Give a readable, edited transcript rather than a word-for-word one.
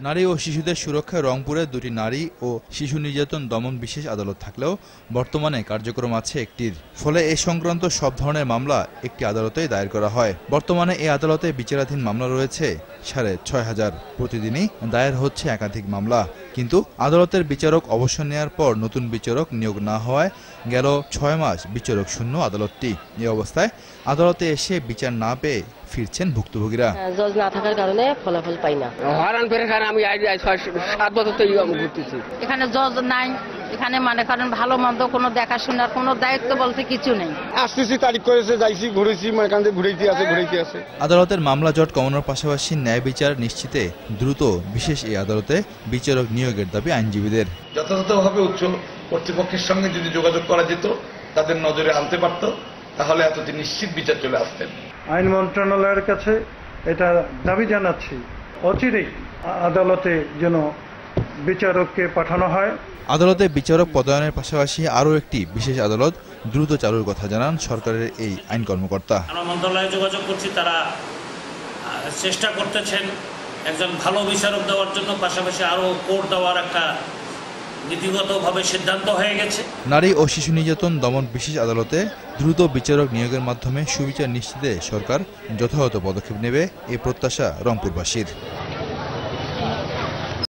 নারী ও শিশুদের সুরক্ষায় রংপুরে দুটি নারী ও শিশু নির্যাতন দমন বিশেষ আদালত থাকলেও বর্তমানে কার্যক্রম আছে একটির। ফলে এ সংক্রান্ত সব ধরনের মামলা একটি আদালতেই দায়ের করা হয়। বর্তমানে এই আদালতে বিচারাধীন মামলা রয়েছে ৬,৫০০। প্রতিদিনই দায়ের হচ্ছে একাধিক মামলা। কিন্তু আদালতের বিচারক অবসর নেওয়ার পর নতুন বিচারক নিয়োগ না হওয়ায় গেল ৬ মাস বিচারক শূন্য আদালতটি। এই অবস্থায় আদালতে এসে বিচার না পেয়ে ফিরছেন ভুক্তভোগীরা। জজ না থাকার কারণে ফলাফল পাই না। হরান পেরেখান আমি 7 বছর তো ঘুরতেছি। এখানে জজ নাই, এখানে মানে কারণ ভালো মন্দ কোনো দেখাশোনার কোনো দায়িত্ব বলতে কিছু নেই। আসতেছি, তারিখ করেছে, যাইছি, ঘুরেছি, মানে ঘুরেইতে আছে। আদালতের মামলা জট কমানোর পাশাপাশি ন্যায় বিচার নিশ্চিতে দ্রুত বিশেষ এই আদালতে বিচারক নিয়োগের দাবি আইনজীবীদের। যথাযথভাবে উচ্চ কর্তৃপক্ষের সঙ্গে যদি যোগাযোগ করা যেত, তাদের নজরে আনতে পারত, তাহলে এতদিন নিশ্চিত বিচার চলে আসতেন। আইন মন্ত্রণালয়ের কাছে এটা দাবি জানাচ্ছি, অচিরেই আদালতে যেন বিচারককে পাঠানো হয়। আদালতে বিচারক পদায়নের পাশাপাশি আরও একটি বিশেষ আদালত দ্রুত চালুর কথা জানান সরকারের এই আইন কর্মকর্তা। আমরা মন্ত্রণালয়ে যোগাযোগ করছি, তারা চেষ্টা করতেছেন একজন ভালো বিচারক দেওয়ার জন্য, পাশাপাশি আরও কোর্ট দেওয়ার একটা নীতিগতভাবে সিদ্ধান্ত হয়ে গেছে। নারী ও শিশু নির্যাতন দমন বিশেষ আদালতে দ্রুত বিচারক নিয়োগের মাধ্যমে সুবিচার নিশ্চিতে সরকার যথাযথ পদক্ষেপ নেবে এই প্রত্যাশা রংপুরবাসীর।